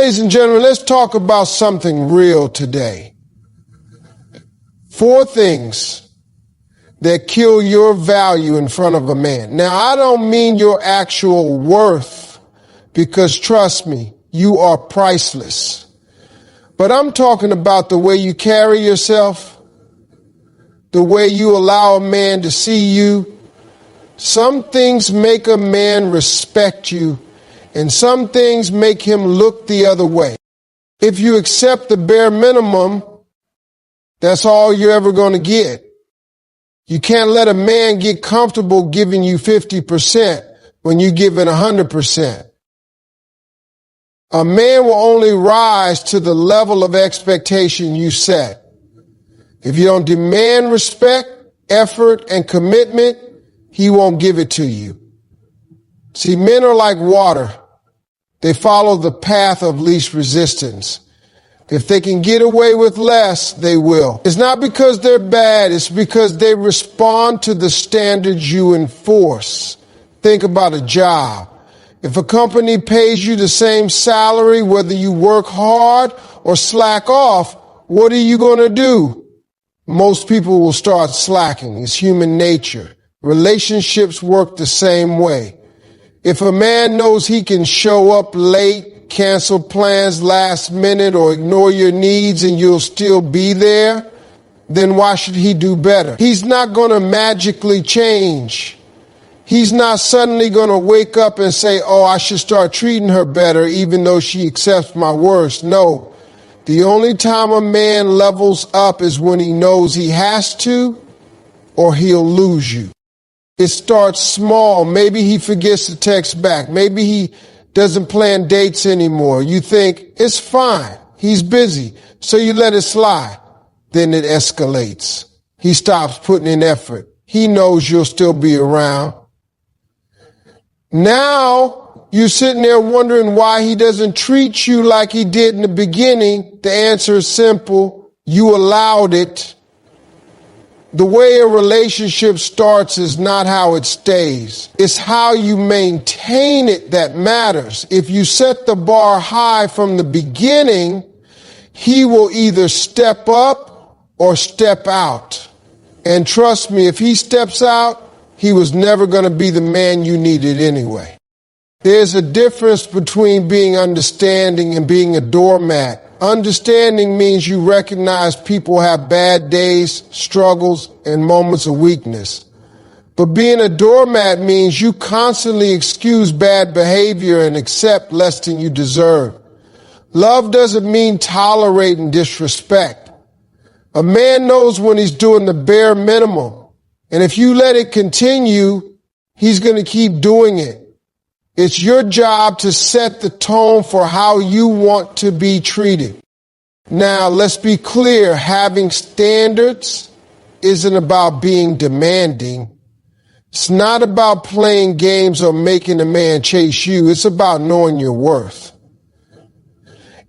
Ladies and gentlemen, let's talk about something real today. 4 things that kill your value in front of a man. Now, I don't mean your actual worth, because trust me, you are priceless. But I'm talking about the way you carry yourself, the way you allow a man to see you. Some things make a man respect you, and some things make him look the other way. If you accept the bare minimum, that's all you're ever going to get. You can't let a man get comfortable giving you 50% when you give it 100%. A man will only rise to the level of expectation you set. If you don't demand respect, effort, and commitment, he won't give it to you. See, men are like water. They follow the path of least resistance. If they can get away with less, they will. It's not because they're bad. It's because they respond to the standards you enforce. Think about a job. If a company pays you the same salary, whether you work hard or slack off, what are you going to do? Most people will start slacking. It's human nature. Relationships work the same way. If a man knows he can show up late, cancel plans last minute, or ignore your needs and you'll still be there, then why should he do better? He's not going to magically change. He's not suddenly going to wake up and say, oh, I should start treating her better even though she accepts my worst. No. The only time a man levels up is when he knows he has to, or he'll lose you. It starts small. Maybe he forgets to text back. Maybe he doesn't plan dates anymore. You think, it's fine. He's busy. So you let it slide. Then it escalates. He stops putting in effort. He knows you'll still be around. Now you're sitting there wondering why he doesn't treat you like he did in the beginning. The answer is simple. You allowed it. The way a relationship starts is not how it stays. It's how you maintain it that matters. If you set the bar high from the beginning, he will either step up or step out. And trust me, if he steps out, he was never going to be the man you needed anyway. There's a difference between being understanding and being a doormat. Understanding means you recognize people have bad days, struggles, and moments of weakness. But being a doormat means you constantly excuse bad behavior and accept less than you deserve. Love doesn't mean tolerating disrespect. A man knows when he's doing the bare minimum. And if you let it continue, he's going to keep doing it. It's your job to set the tone for how you want to be treated. Now, let's be clear. Having standards isn't about being demanding. It's not about playing games or making a man chase you. It's about knowing your worth.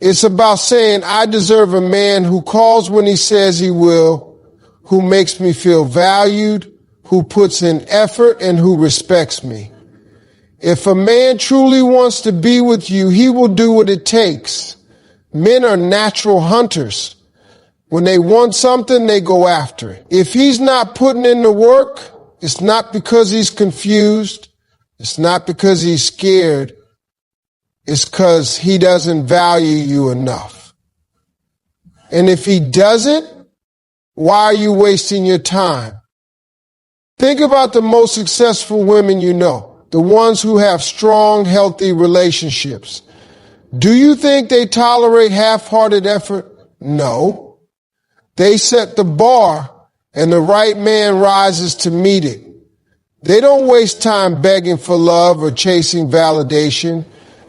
It's about saying, I deserve a man who calls when he says he will, who makes me feel valued, who puts in effort, and who respects me. If a man truly wants to be with you, he will do what it takes. Men are natural hunters. When they want something, they go after it. If he's not putting in the work, it's not because he's confused. It's not because he's scared. It's because he doesn't value you enough. And if he doesn't, why are you wasting your time? Think about the most successful women you know. The ones who have strong, healthy relationships. Do you think they tolerate half-hearted effort? No. They set the bar and the right man rises to meet it. They don't waste time begging for love or chasing validation.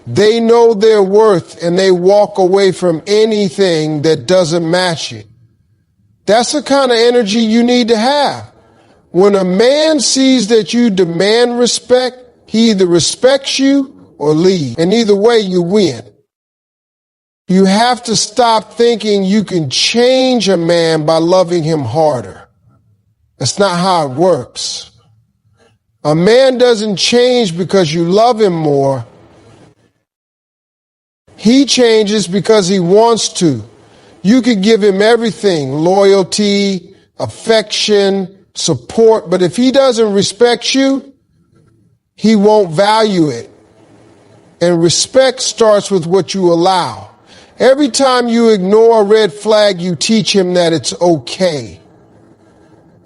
They know their worth and they walk away from anything that doesn't match it. That's the kind of energy you need to have. When a man sees that you demand respect, he either respects you or leaves. And either way, you win. You have to stop thinking you can change a man by loving him harder. That's not how it works. A man doesn't change because you love him more. He changes because he wants to. You could give him everything, loyalty, affection, support, but if he doesn't respect you, he won't value it. And respect starts with what you allow. Every time you ignore a red flag, you teach him that it's okay.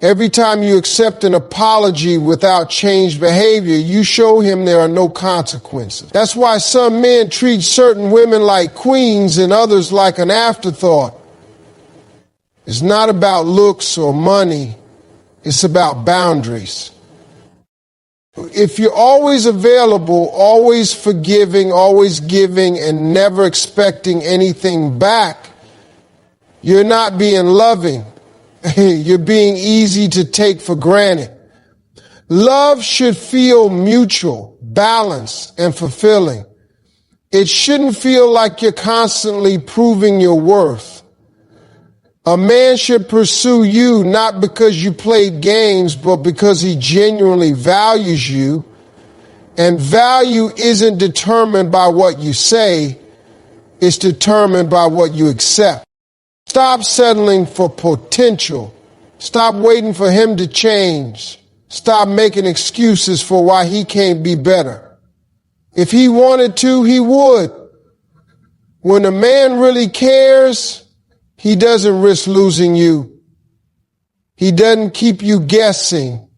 Every time you accept an apology without changed behavior, you show him there are no consequences. That's why some men treat certain women like queens and others like an afterthought. It's not about looks or money. It's about boundaries. If you're always available, always forgiving, always giving, and never expecting anything back, you're not being loving. You're being easy to take for granted. Love should feel mutual, balanced, and fulfilling. It shouldn't feel like you're constantly proving your worth. A man should pursue you not because you played games, but because he genuinely values you. And value isn't determined by what you say, it's determined by what you accept. Stop settling for potential. Stop waiting for him to change. Stop making excuses for why he can't be better. If he wanted to, he would. When a man really cares, he doesn't risk losing you. He doesn't keep you guessing.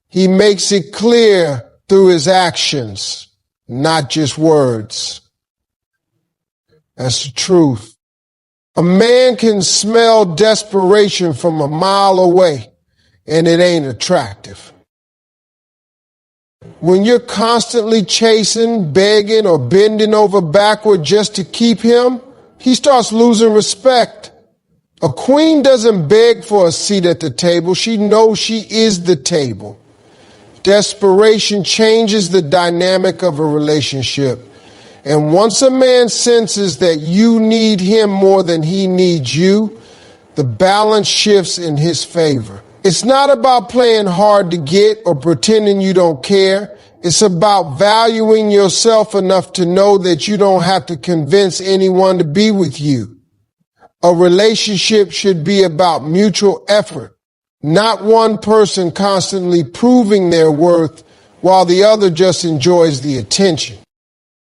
He makes it clear through his actions, not just words. That's the truth. A man can smell desperation from a mile away, and it ain't attractive. When you're constantly chasing, begging, or bending over backward just to keep him, he starts losing respect. A queen doesn't beg for a seat at the table. She knows she is the table. Desperation changes the dynamic of a relationship. And once a man senses that you need him more than he needs you, the balance shifts in his favor. It's not about playing hard to get or pretending you don't care. It's about valuing yourself enough to know that you don't have to convince anyone to be with you. A relationship should be about mutual effort, not one person constantly proving their worth while the other just enjoys the attention.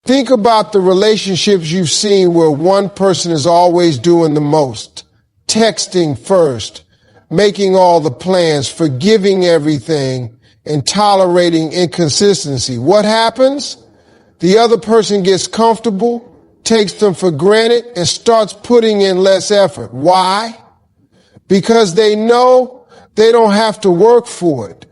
Think about the relationships you've seen where one person is always doing the most, texting first, making all the plans, forgiving everything, and tolerating inconsistency. What happens? The other person gets comfortable, takes them for granted, and starts putting in less effort. Why? Because they know they don't have to work for it.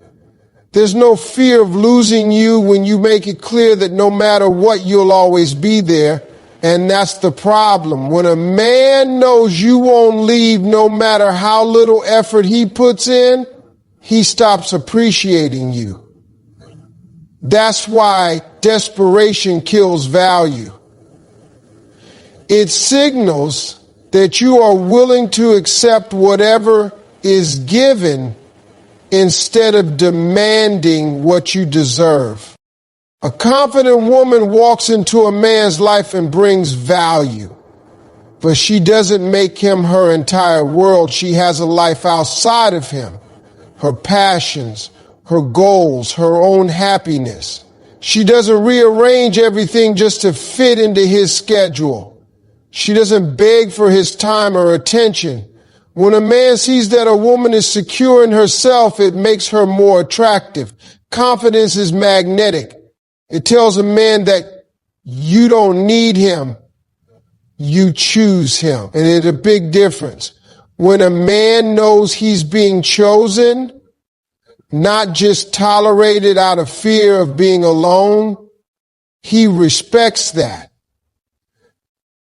There's no fear of losing you when you make it clear that no matter what, you'll always be there. And that's the problem. When a man knows you won't leave no matter how little effort he puts in, he stops appreciating you. That's why desperation kills value. It signals that you are willing to accept whatever is given instead of demanding what you deserve. A confident woman walks into a man's life and brings value, but she doesn't make him her entire world. She has a life outside of him, her passions, her goals, her own happiness. She doesn't rearrange everything just to fit into his schedule. She doesn't beg for his time or attention. When a man sees that a woman is secure in herself, it makes her more attractive. Confidence is magnetic. It tells a man that you don't need him, you choose him. And it's a big difference. When a man knows he's being chosen, not just tolerated out of fear of being alone, he respects that.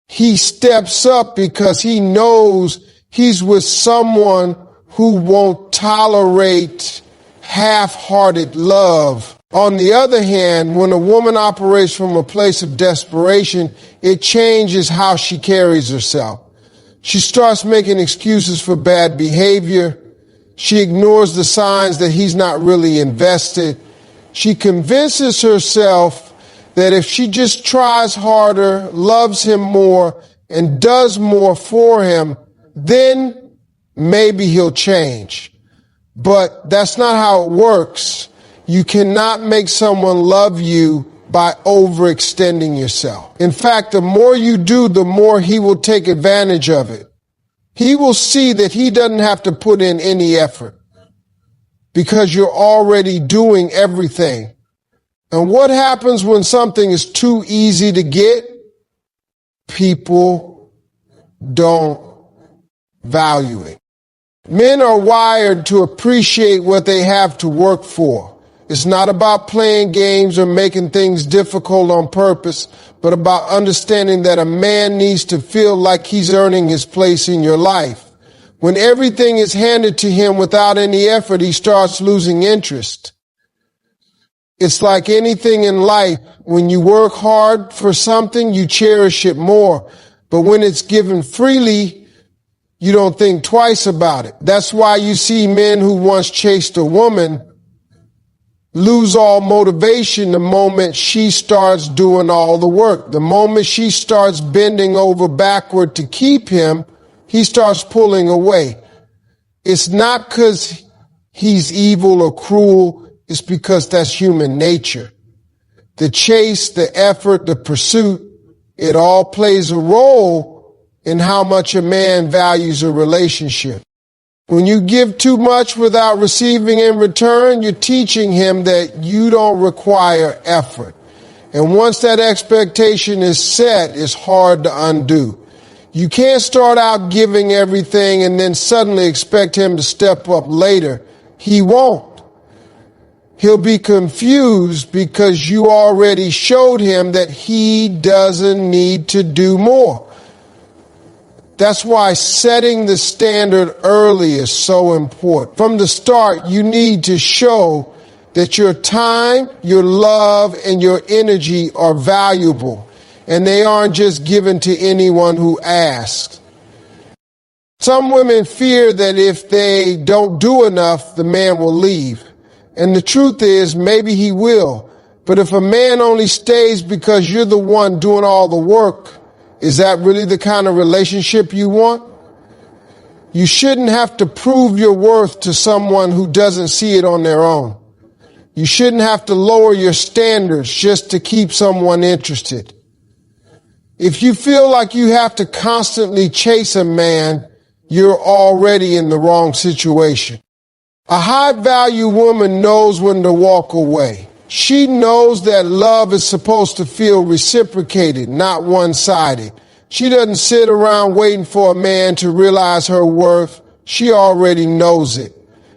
He steps up because he knows he's with someone who won't tolerate half-hearted love. On the other hand, when a woman operates from a place of desperation, it changes how she carries herself. She starts making excuses for bad behavior. She ignores the signs that he's not really invested. She convinces herself that if she just tries harder, loves him more, and does more for him, then maybe he'll change. But that's not how it works. You cannot make someone love you by overextending yourself. In fact, the more you do, the more he will take advantage of it. He will see that he doesn't have to put in any effort because you're already doing everything. And what happens when something is too easy to get? People don't value it. Men are wired to appreciate what they have to work for. It's not about playing games or making things difficult on purpose, but about understanding that a man needs to feel like he's earning his place in your life. When everything is handed to him without any effort, he starts losing interest. It's like anything in life. When you work hard for something, you cherish it more. But when it's given freely, you don't think twice about it. That's why you see men who once chased a woman lose all motivation the moment she starts doing all the work. The moment she starts bending over backward to keep him, he starts pulling away. It's not because he's evil or cruel. It's because that's human nature. The chase, the effort, the pursuit, it all plays a role in how much a man values a relationship. When you give too much without receiving in return, you're teaching him that you don't require effort. And once that expectation is set, it's hard to undo. You can't start out giving everything and then suddenly expect him to step up later. He won't. He'll be confused because you already showed him that he doesn't need to do more. That's why setting the standard early is so important. From the start, you need to show that your time, your love, and your energy are valuable, and they aren't just given to anyone who asks. Some women fear that if they don't do enough, the man will leave. And the truth is, maybe he will. But if a man only stays because you're the one doing all the work, is that really the kind of relationship you want? You shouldn't have to prove your worth to someone who doesn't see it on their own. You shouldn't have to lower your standards just to keep someone interested. If you feel like you have to constantly chase a man, you're already in the wrong situation. A high-value woman knows when to walk away. She knows that love is supposed to feel reciprocated, not one-sided. She doesn't sit around waiting for a man to realize her worth. She already knows it.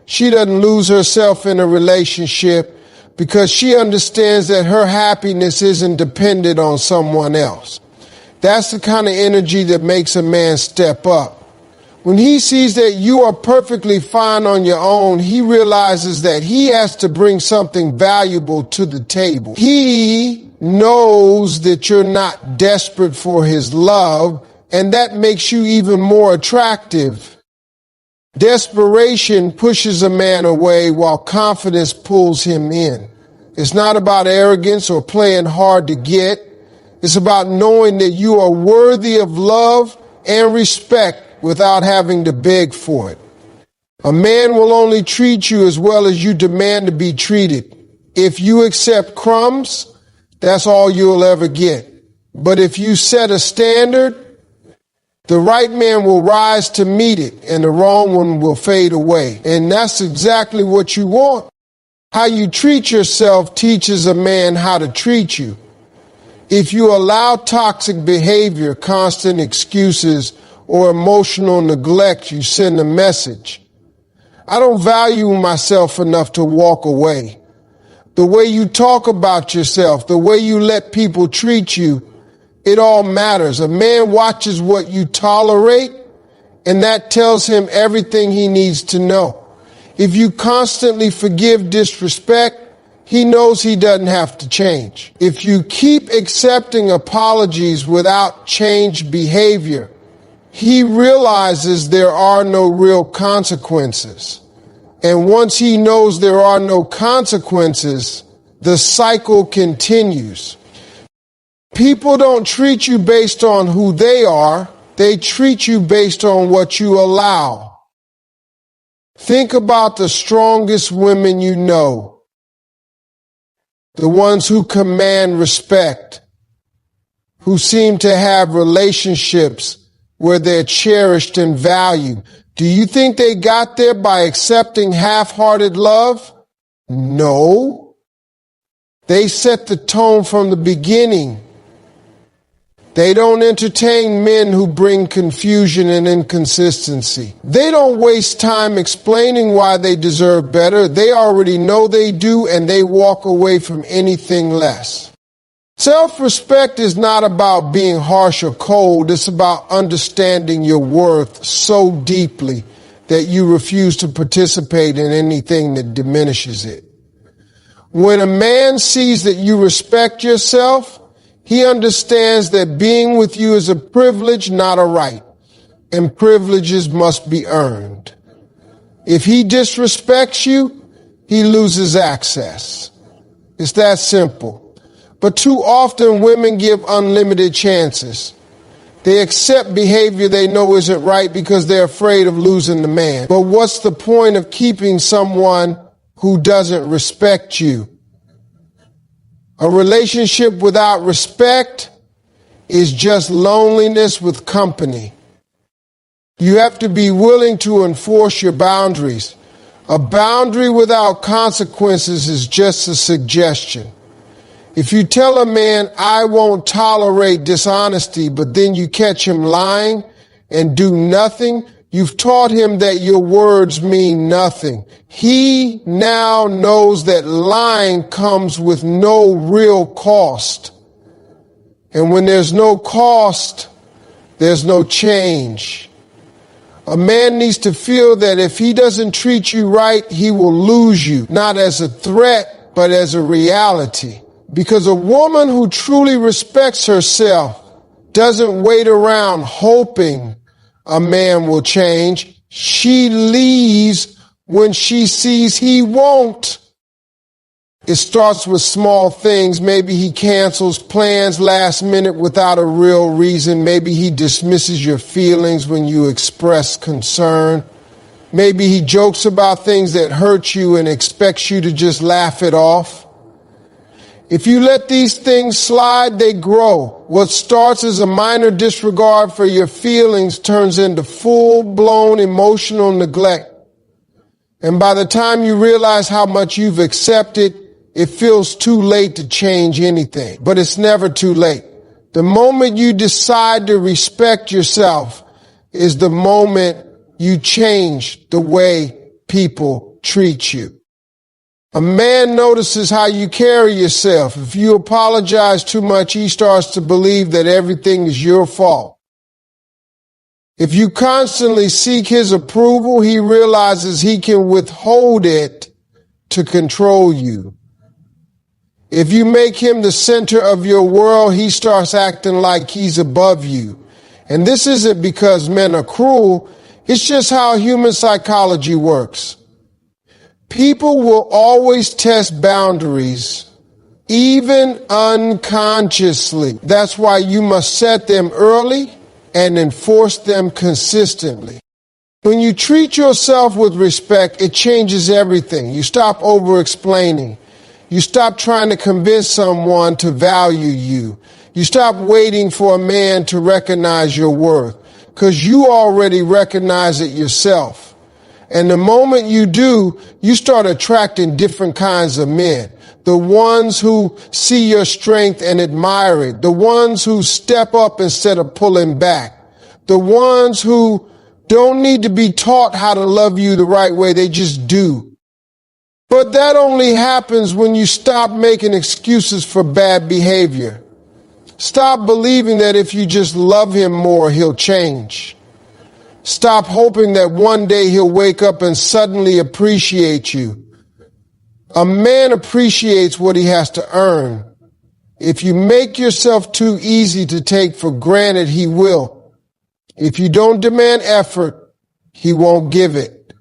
She doesn't lose herself in a relationship because she understands that her happiness isn't dependent on someone else. That's the kind of energy that makes a man step up. When he sees that you are perfectly fine on your own, he realizes that he has to bring something valuable to the table. He knows that you're not desperate for his love, and that makes you even more attractive. Desperation pushes a man away while confidence pulls him in. It's not about arrogance or playing hard to get. It's about knowing that you are worthy of love and respect without having to beg for it. A man will only treat you as well as you demand to be treated. If you accept crumbs, that's all you'll ever get. But if you set a standard, the right man will rise to meet it and the wrong one will fade away. And that's exactly what you want. How you treat yourself teaches a man how to treat you. If you allow toxic behavior, constant excuses, or emotional neglect, you send a message. I don't value myself enough to walk away. The way you talk about yourself, the way you let people treat you, it all matters. A man watches what you tolerate, and that tells him everything he needs to know. If you constantly forgive disrespect, he knows he doesn't have to change. If you keep accepting apologies without changed behavior, he realizes there are no real consequences. And once he knows there are no consequences, the cycle continues. People don't treat you based on who they are. They treat you based on what you allow. Think about the strongest women you know, the ones who command respect, who seem to have relationships where they're cherished and valued. Do you think they got there by accepting half-hearted love? No. They set the tone from the beginning. They don't entertain men who bring confusion and inconsistency. They don't waste time explaining why they deserve better. They already know they do, and they walk away from anything less. Self-respect is not about being harsh or cold. It's about understanding your worth so deeply that you refuse to participate in anything that diminishes it. When a man sees that you respect yourself, he understands that being with you is a privilege, not a right, and privileges must be earned. If he disrespects you, he loses access. It's that simple. But too often women give unlimited chances. They accept behavior they know isn't right because they're afraid of losing the man. But what's the point of keeping someone who doesn't respect you? A relationship without respect is just loneliness with company. You have to be willing to enforce your boundaries. A boundary without consequences is just a suggestion. If you tell a man, I won't tolerate dishonesty, but then you catch him lying and do nothing, you've taught him that your words mean nothing. He now knows that lying comes with no real cost. And when there's no cost, there's no change. A man needs to feel that if he doesn't treat you right, he will lose you, not as a threat, but as a reality. Because a woman who truly respects herself doesn't wait around hoping a man will change. She leaves when she sees he won't. It starts with small things. Maybe he cancels plans last minute without a real reason. Maybe he dismisses your feelings when you express concern. Maybe he jokes about things that hurt you and expects you to just laugh it off. If you let these things slide, they grow. What starts as a minor disregard for your feelings turns into full-blown emotional neglect. And by the time you realize how much you've accepted, it feels too late to change anything. But it's never too late. The moment you decide to respect yourself is the moment you change the way people treat you. A man notices how you carry yourself. If you apologize too much, he starts to believe that everything is your fault. If you constantly seek his approval, he realizes he can withhold it to control you. If you make him the center of your world, he starts acting like he's above you. And this isn't because men are cruel. It's just how human psychology works. People will always test boundaries, even unconsciously. That's why you must set them early and enforce them consistently. When you treat yourself with respect, it changes everything. You stop over-explaining. You stop trying to convince someone to value you. You stop waiting for a man to recognize your worth, because you already recognize it yourself. And the moment you do, you start attracting different kinds of men. The ones who see your strength and admire it. The ones who step up instead of pulling back. The ones who don't need to be taught how to love you the right way. They just do. But that only happens when you stop making excuses for bad behavior. Stop believing that if you just love him more, he'll change. Stop hoping that one day he'll wake up and suddenly appreciate you. A man appreciates what he has to earn. If you make yourself too easy to take for granted, he will. If you don't demand effort, he won't give it.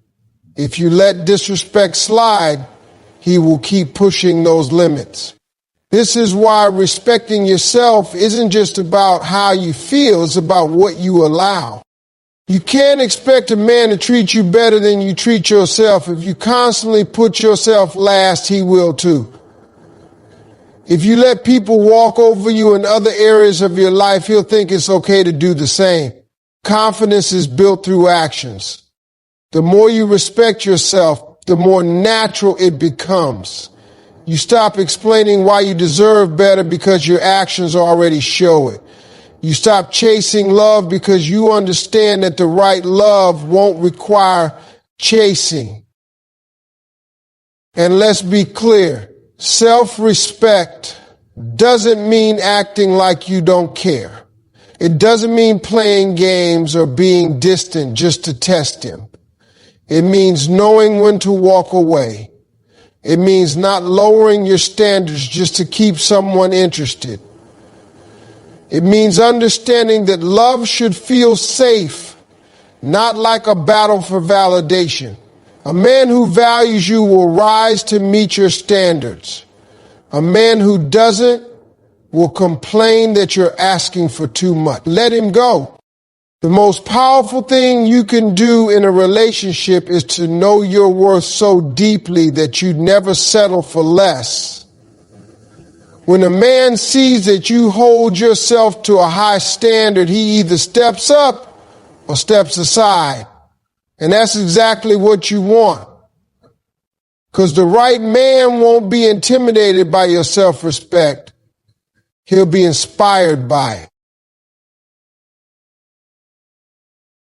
If you let disrespect slide, he will keep pushing those limits. This is why respecting yourself isn't just about how you feel, it's about what you allow. You can't expect a man to treat you better than you treat yourself. If you constantly put yourself last, he will too. If you let people walk over you in other areas of your life, he'll think it's okay to do the same. Confidence is built through actions. The more you respect yourself, the more natural it becomes. You stop explaining why you deserve better because your actions already show it. You stop chasing love because you understand that the right love won't require chasing. And let's be clear, self-respect doesn't mean acting like you don't care. It doesn't mean playing games or being distant just to test him. It means knowing when to walk away. It means not lowering your standards just to keep someone interested. It means understanding that love should feel safe, not like a battle for validation. A man who values you will rise to meet your standards. A man who doesn't will complain that you're asking for too much. Let him go. The most powerful thing you can do in a relationship is to know your worth so deeply that you never settle for less. When a man sees that you hold yourself to a high standard, he either steps up or steps aside. And that's exactly what you want. Because the right man won't be intimidated by your self-respect. He'll be inspired by it.